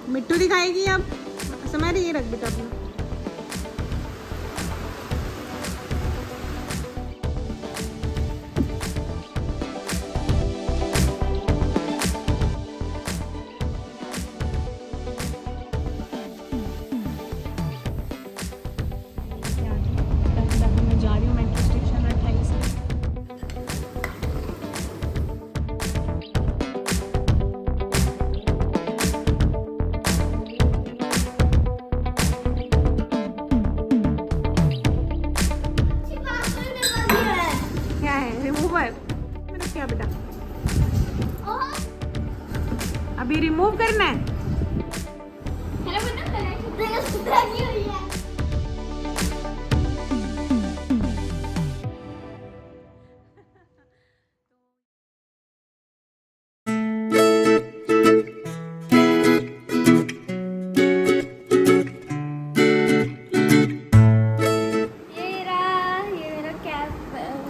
मिट्टू दिखाएगी अब। समय ये रख बेटा अपना। मैं जा रही हूँ मेट्रो स्टेशन 28 में। क्या है रिमूवर? मैंने क्या बेटा अभी रिमूव करना है?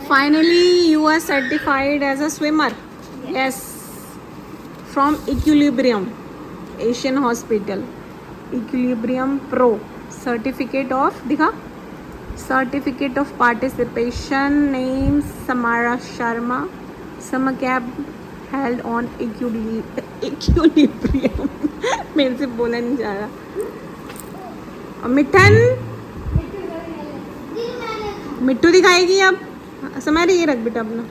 Finally, you are certified as a swimmer. Yes. From Equilibrium, Asian Hospital. Equilibrium Pro. Certificate of दिखा. Certificate of participation. Name Samara Sharma. Summer camp held on Equilibrium. मेरे से बोला नहीं जा रहा. और मिठन मिट्टू दिखाएगी अब। समय ये रख बेटा अपना।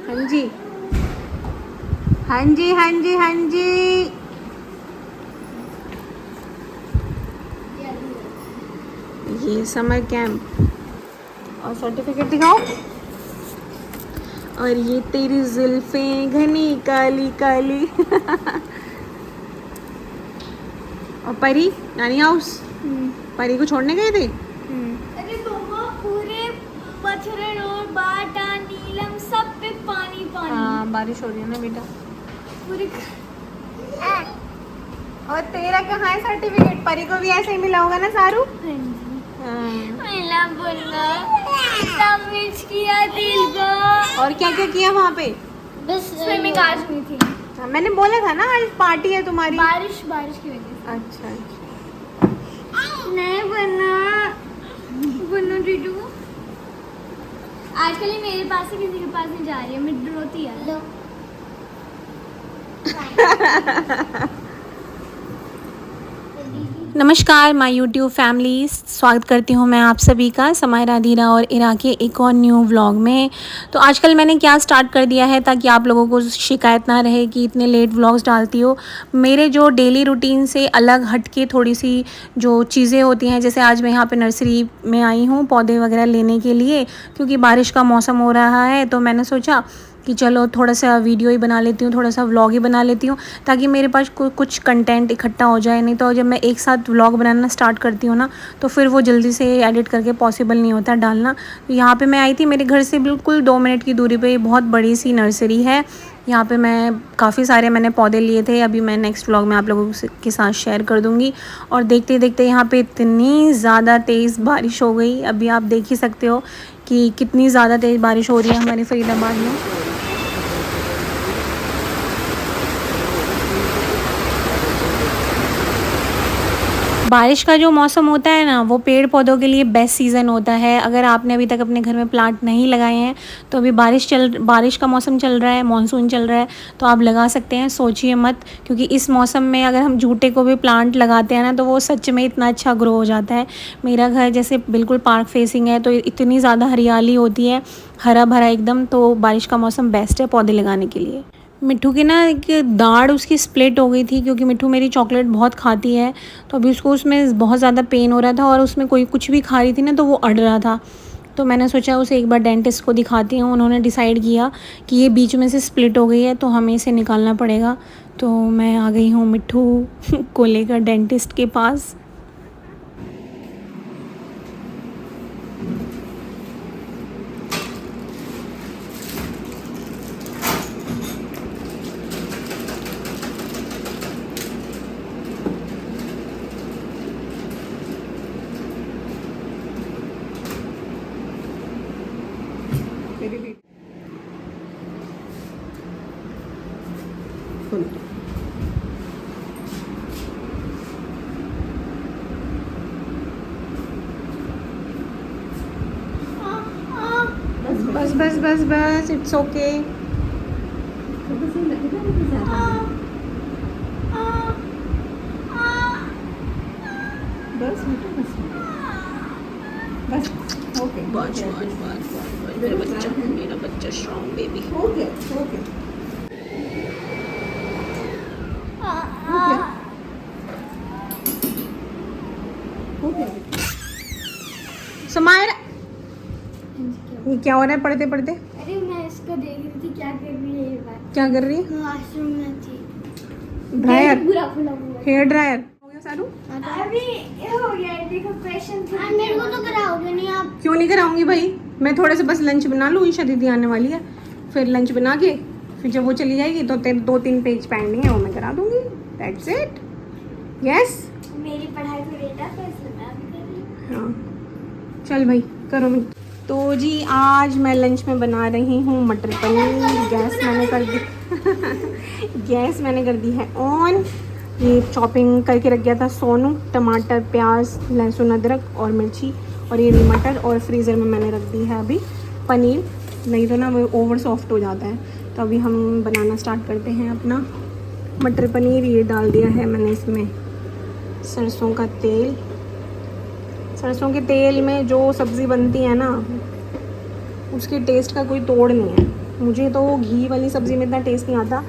हाँ जी हाँ जी हाँ जी हाँ जी। ये समर कैंप और सर्टिफिकेट दिखाओ। और ये तेरी जुल्फें घनी काली काली। और परी नानी हाउस परी को छोड़ने गए थे। अरे बाबा पूरे मथुरा रोड बाटा नीलम सब पे पानी पानी। हाँ बारिश हो रही है ना बेटा पूरी। और तेरा कहाँ है सर्टिफिकेट? परी को भी ऐसे ही मिला होगा ना सारू? मिला बोलना तब मिर्च किया दिल को। और क्या क्या किया वहाँ पे? बस स्विमिंग आज हुई थी। मैंने बोला था ना आज पार्टी है तुम्हारी। बारिश की वजह से। अच्छा नहीं बना डीडू आजकल ही मेरे पास से किसी के पास नहीं जा रही है। मैं डरोती है। नमस्कार माय यूट्यूब फैमिली, स्वागत करती हूँ मैं आप सभी का समायरा धीरा और इरा के एक और न्यू व्लॉग में। तो आजकल मैंने क्या स्टार्ट कर दिया है ताकि आप लोगों को शिकायत ना रहे कि इतने लेट व्लॉग्स डालती हो। मेरे जो डेली रूटीन से अलग हट के थोड़ी सी जो चीज़ें होती हैं, जैसे आज मैं यहाँ पे नर्सरी में आई हूँ पौधे वगैरह लेने के लिए, क्योंकि बारिश का मौसम हो रहा है। तो मैंने सोचा कि चलो थोड़ा सा वीडियो ही बना लेती हूँ, थोड़ा सा व्लॉग ही बना लेती हूँ ताकि मेरे पास कुछ कंटेंट इकट्ठा हो जाए। नहीं तो जब मैं एक साथ व्लॉग बनाना स्टार्ट करती हूँ ना तो फिर वो जल्दी से एडिट करके पॉसिबल नहीं होता डालना। तो यहाँ पे मैं आई थी, मेरे घर से बिल्कुल 2 मिनट की दूरी पे बहुत बड़ी सी नर्सरी है। यहाँ पे मैं काफ़ी सारे मैंने पौधे लिए थे। अभी मैं नेक्स्ट व्लॉग में आप लोगों के साथ शेयर कर दूँगी। और देखते देखते यहाँ पे इतनी ज़्यादा तेज़ बारिश हो गई। अभी आप देख ही सकते हो कि कितनी ज़्यादा तेज़ बारिश हो रही है हमारे फरीदाबाद में। बारिश का जो मौसम होता है ना, वो पेड़ पौधों के लिए बेस्ट सीज़न होता है। अगर आपने अभी तक अपने घर में प्लांट नहीं लगाए हैं तो अभी बारिश का मौसम चल रहा है, मानसून चल रहा है, तो आप लगा सकते हैं। सोचिए मत, क्योंकि इस मौसम में अगर हम झूठे को भी प्लांट लगाते हैं ना तो वो सच में इतना अच्छा ग्रो हो जाता है। मेरा घर जैसे बिल्कुल पार्क फेसिंग है तो इतनी ज़्यादा हरियाली होती है, हरा भरा एकदम। तो बारिश का मौसम बेस्ट है पौधे लगाने के लिए। मिट्टू की ना एक दाढ़ उसकी स्प्लिट हो गई थी, क्योंकि मिट्टू मेरी चॉकलेट बहुत खाती है। तो अभी उसको उसमें बहुत ज़्यादा पेन हो रहा था और उसमें कोई कुछ भी खा रही थी ना तो वो अड़ रहा था। तो मैंने सोचा उसे एक बार डेंटिस्ट को दिखाती हूँ। उन्होंने डिसाइड किया कि ये बीच में से स्प्लिट हो गई है तो हमें इसे निकालना पड़ेगा। तो मैं आ गई हूँ मिट्टू को लेकर डेंटिस्ट के पास। बस बस बस बस, इट्स ओके। बस बस ओके। मेरा बच्चा strong baby. Okay okay okay. Samaira, ये क्या हो रहा है पढ़ते पढ़ते? अरे मैं इसको देख रही थी क्या कर रही है ये बात। क्या कर रही है? वॉशरूम में थी। ड्रायर, पूरा खुला हुआ है। हेयर ड्रायर हो गया सारू? अभी ये हो गया है, देखो क्वेश्चन। मेरे को तो कराओगे नहीं आप? क्यों नहीं कराऊंगी भाई, मैं थोड़े से बस लंच बना लूँ, ईशा दीदी आने वाली है, फिर लंच बना के फिर जब वो चली जाएगी तो तेरे 2-3 पेज पेंडिंग है वो मैं करा दूंगी। That's it. यस। मेरी पढ़ाई को बेटा फैसला मैं भी कर रही हूँ। हाँ चल भाई करो मैं। तो जी आज मैं लंच में बना रही हूँ मटर पनीर। गैस मैंने कर दी गैस मैंने कर दी है ऑन। ये चॉपिंग करके रख गया था सोनू, टमाटर, प्याज, लहसुन, अदरक और मिर्ची, और ये भी मटर, और फ्रीज़र में मैंने रख दी है अभी पनीर, नहीं तो ना वो ओवर सॉफ्ट हो जाता है। तो अभी हम बनाना स्टार्ट करते हैं अपना मटर पनीर। ये डाल दिया है मैंने इसमें सरसों का तेल। सरसों के तेल में जो सब्ज़ी बनती है ना उसके टेस्ट का कोई तोड़ नहीं है। मुझे तो घी वाली सब्ज़ी में इतना टेस्ट नहीं आता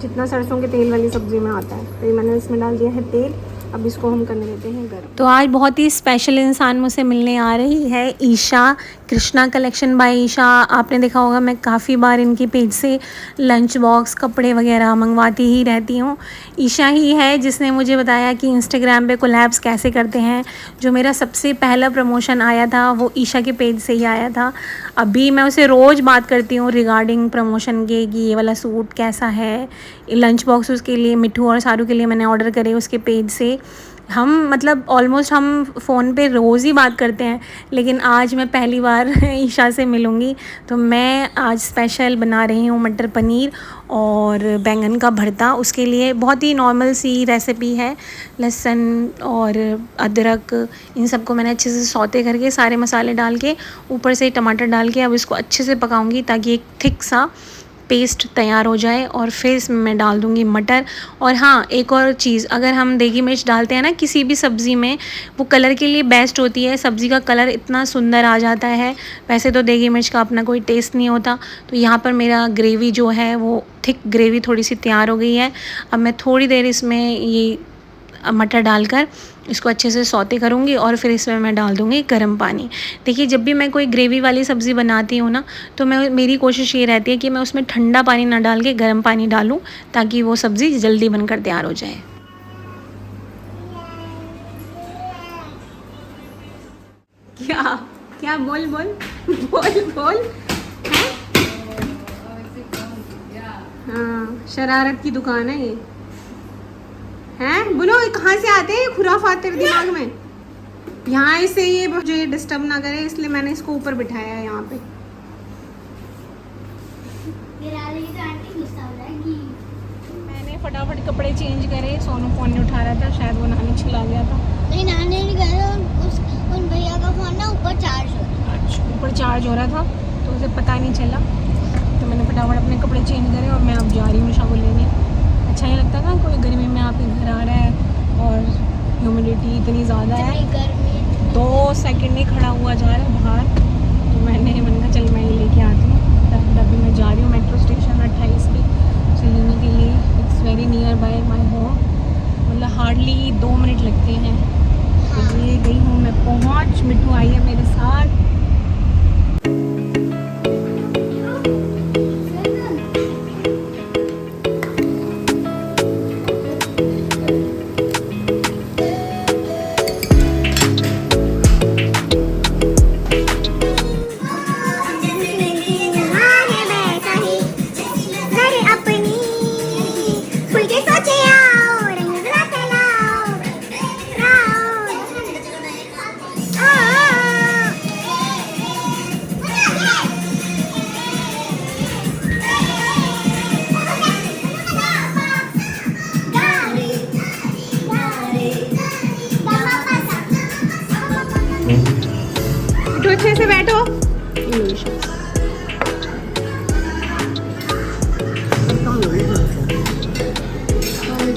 जितना सरसों के तेल वाली सब्ज़ी में आता है। तो ये मैंने इसमें डाल दिया है तेल। अब इसको हम करने देते हैं गर्म। तो आज बहुत ही स्पेशल इंसान मुझसे मिलने आ रही है, ईशा, कृष्णा कलेक्शन बाय ईशा। आपने देखा होगा मैं काफ़ी बार इनके पेज से लंच बॉक्स, कपड़े वगैरह मंगवाती ही रहती हूँ। ईशा ही है जिसने मुझे बताया कि इंस्टाग्राम पे कोलैब्स कैसे करते हैं। जो मेरा सबसे पहला प्रमोशन आया था वो ईशा के पेज से ही आया था। अभी मैं उसे रोज़ बात करती हूँ रिगार्डिंग प्रमोशन के कि ये वाला सूट कैसा है। लंच बॉक्स उसके लिए, मिठू और सारू के लिए मैंने ऑर्डर करे उसके पेज से। हम मतलब ऑलमोस्ट हम फ़ोन पे रोज़ ही बात करते हैं, लेकिन आज मैं पहली बार ईशा से मिलूँगी। तो मैं आज स्पेशल बना रही हूँ मटर पनीर और बैंगन का भरता। उसके लिए बहुत ही नॉर्मल सी रेसिपी है। लहसुन और अदरक इन सबको मैंने अच्छे से सौते करके सारे मसाले डाल के ऊपर से टमाटर डाल के अब इसको अच्छे से पकाऊंगी ताकि एक थिक सा पेस्ट तैयार हो जाए। और फिर इसमें मैं डाल दूँगी मटर। और हाँ, एक और चीज़, अगर हम देगी मिर्च डालते हैं ना किसी भी सब्ज़ी में, वो कलर के लिए बेस्ट होती है। सब्ज़ी का कलर इतना सुंदर आ जाता है। वैसे तो देगी मिर्च का अपना कोई टेस्ट नहीं होता। तो यहाँ पर मेरा ग्रेवी जो है वो थिक ग्रेवी थोड़ी सी तैयार हो गई है। अब मैं थोड़ी देर इसमें ये मटर डालकर इसको अच्छे से सौते करूँगी और फिर इसमें मैं डाल दूँगी गर्म पानी। देखिए जब भी मैं कोई ग्रेवी वाली सब्ज़ी बनाती हूँ ना तो मेरी कोशिश ये रहती है कि मैं उसमें ठंडा पानी ना डाल के गर्म पानी डालूँ ताकि वो सब्ज़ी जल्दी बनकर तैयार हो जाए। क्या क्या बोल बोल बोल बोल। हाँ शरारत की दुकान है ये, हैं? बोलो कहाँ से आते हैं खुराफात तेरे दिमाग में? यहाँ से ये मुझे डिस्टर्ब ना करे इसलिए मैंने इसको ऊपर बिठाया है यहाँ पे। मैंने फटाफट कपड़े चेंज करे। सोनू फोन नहीं उठा रहा था, शायद वो नहाने चला गया था। नहीं नहाने नहीं गए, उन भैया का फोन ना ऊपर चार्ज हो रहा। अच्छा ऊपर चार्ज हो रहा था तो उसे पता नहीं चला। तो मैंने फटाफट अपने कपड़े चेंज करे और मैं अब जा रही हूँ शाम लेने। अच्छा नहीं लगता ना कोई गर्मी में आपके घर आ रहा है और ह्यूमिडिटी इतनी ज़्यादा है, 2 सेकंड नहीं खड़ा हुआ जा रहा है बाहर। तो मैंने कहा चल मैं ये लेके आती हूँ। अभी मैं जा रही हूँ मेट्रो स्टेशन 28 पे चलने के लिए। It's very near by my home, मतलब हार्डली 2 मिनट लगते हैं। तो ये गई हूँ मैं पहुँच। मिट्टू आई है मेरे साथ।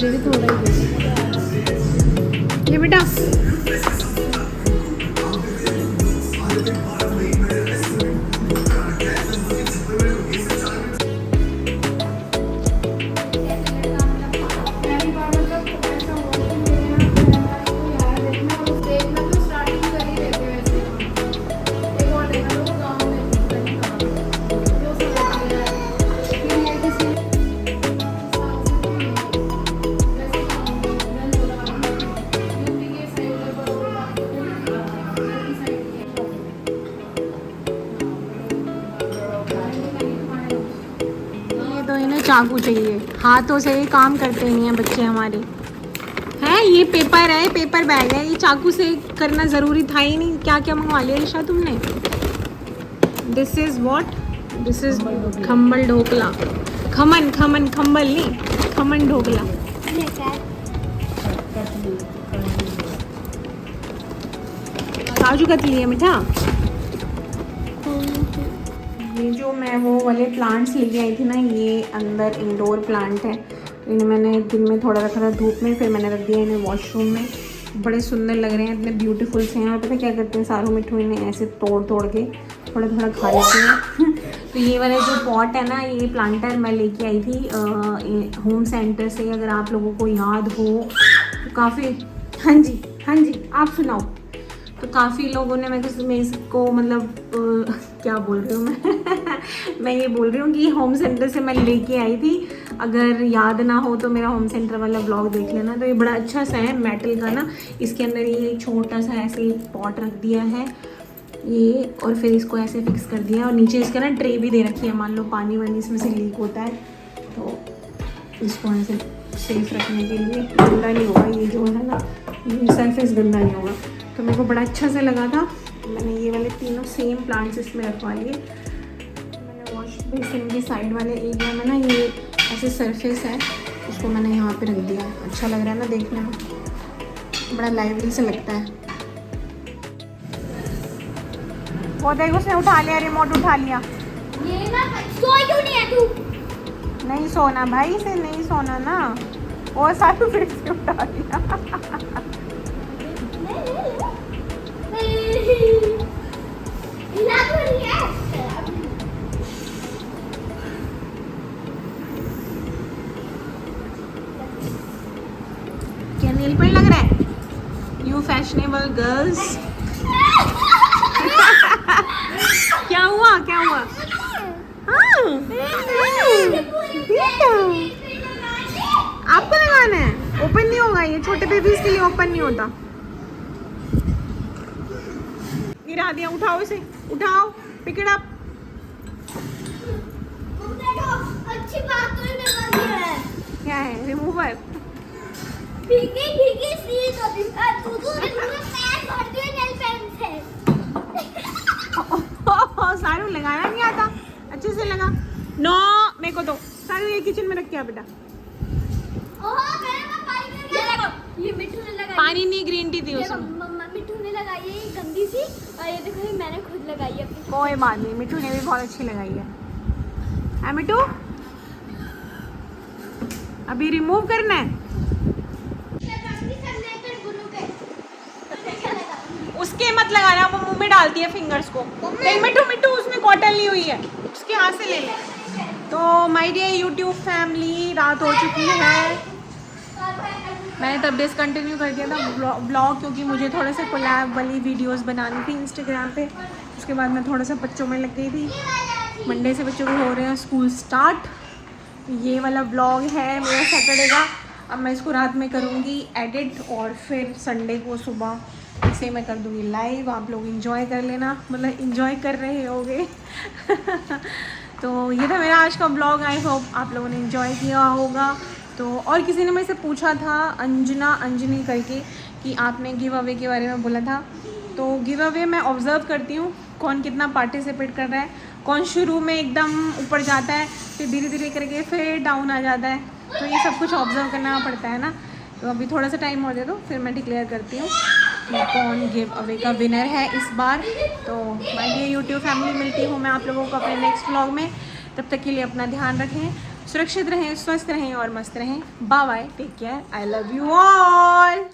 मुझे भी थोड़ा ही दे। ये बेटा चाकू चाहिए, हाथों से काम करते नहीं हैं बच्चे हमारे। हैं ये पेपर है, पेपर बैग है, ये चाकू से करना ज़रूरी था ही नहीं। क्या क्या मंगवा लिया ईशा तुमने? This is what? This is खम्बल ढोकला। खमन खमन खम्बल नहीं, खमन ढोकला। काजू कतली है मीठा। ये जो मैं वो वाले प्लांट्स लेके आई थी ना, ये अंदर इंडोर प्लांट है। इन्हें मैंने दिन में थोड़ा रखा था धूप में, फिर मैंने रख दिया इन्हें वॉशरूम में। बड़े सुंदर लग रहे हैं, इतने ब्यूटीफुल से हैं। और पता क्या करते हैं सारू मिट्ठू, इन्हें ऐसे तोड़ तोड़ के थोड़ा थोड़ा खा लेते हैं। तो ये वाला जो पॉट है ना, ये प्लांटर मैं लेके आई थी होम सेंटर से। अगर आप लोगों को याद हो तो काफ़ी, हाँ जी आप सुनाओ। तो काफ़ी लोगों ने मैं इसको मतलब क्या बोल रही हूँ मैं ये बोल रही हूँ कि होम सेंटर से मैं लेके आई थी। अगर याद ना हो तो मेरा होम सेंटर वाला ब्लॉग देख लेना। तो ये बड़ा अच्छा सा है, मेटल का ना। इसके अंदर ये छोटा सा ऐसे पॉट रख दिया है ये, और फिर इसको ऐसे फिक्स कर दिया। और नीचे इसका ना ट्रे भी दे रखी है, मान लो पानी वानी इसमें से लीक होता है तो इसको ऐसे सेफ रखने के लिए। गंदा नहीं होगा ये जो है ना, ये सरफेस गंदा नहीं होगा। तो मेरे को बड़ा अच्छा सा लगा था, मैंने ये वाले तीनों सेम प्लांट्स इसमें रखवा लिए। मैंने वॉश बेसिन की साइड वाले एरिया में ना ये ऐसे सरफेस है, उसको मैंने यहाँ पे रख दिया। अच्छा लग रहा है ना देखने में, बड़ा लाइवली से लगता है। वो देख उसने उठा लिया, रिमोट उठा लिया। ये ना सो क्यों नहीं है तू? नहीं सोना भाई, से नहीं सोना ना। और सारू फिर से उठा लिया। क्या नील पेंट लग रहा है? You fashionable girls. क्या हुआ? हाँ आपको लगाना है? ओपन नहीं होगा ये, छोटे बेबीज के लिए ओपन नहीं होता। गिरा दिया, उठाओ इसे, उठाओ, पिक इट अप। अच्छी बात तो निकल है। क्या है? रिमूवर। भीगी सी तो तू पैर भर दिए नेल पेंट से। सारू लगाना नहीं आता, अच्छे से लगा। नो मेरे को तो सारू ये किचन में रख के आ बेटा। ये मिट्टू ने लगाई, पानी नहीं, ग्रीन टी थी उसमें। मिट्टू ने लगाई है ये गंदी सी, और ये देखो ये मैंने खुद लगाई है अपनी। कोई बात नहीं, मिट्टू ने भी बहुत अच्छी लगाई है। हाँ मिट्टू, अभी रिमूव करना है उसके, मत लगाना, वो मुंह में डालती है फिंगर्स को। नहीं मिट्टू उसमें कॉटन ली हुई है, उसके हाथ से ले ले। तो माय डियर यूट्यूब फैमिली, रात हो चुकी है। मैंने तब डिसकंटिन्यू कर दिया था ब्लॉग, क्योंकि मुझे थोड़े से कोलैब वाली वीडियोस बनानी थी इंस्टाग्राम पे। उसके बाद मैं थोड़ा सा बच्चों में लग गई थी। मंडे से बच्चों को हो रहे हैं स्कूल स्टार्ट। ये वाला ब्लॉग है मेरा सैटरडे का। अब मैं इसको रात में करूँगी एडिट, और फिर संडे को सुबह इसे मैं कर दूँगी लाइव। आप लोग इंजॉय कर लेना, मतलब इंजॉय कर रहे होगे। तो ये था मेरा आज का ब्लॉग। आई होप आप लोगों ने इंजॉय किया होगा। तो और किसी ने मेरे से पूछा था, अंजनी करके, कि आपने गिव अवे के बारे में बोला था। तो गिव अवे मैं ऑब्ज़र्व करती हूँ कौन कितना पार्टिसिपेट कर रहा है, कौन शुरू में एकदम ऊपर जाता है, फिर धीरे धीरे करके फिर डाउन आ जाता है। तो ये सब कुछ ऑब्ज़र्व करना पड़ता है ना। तो अभी थोड़ा सा टाइम और दे दो, फिर मैं डिक्लेयर करती हूँ कि कौन गिव अवे का विनर है इस बार। तो माय डियर यूट्यूब फैमिली, मिलती हूँ मैं आप लोगों को अपने नेक्स्ट व्लॉग में। तब तक के लिए अपना ध्यान रखें, सुरक्षित रहें, स्वस्थ रहें और मस्त रहें। Bye bye, take care, I love you all.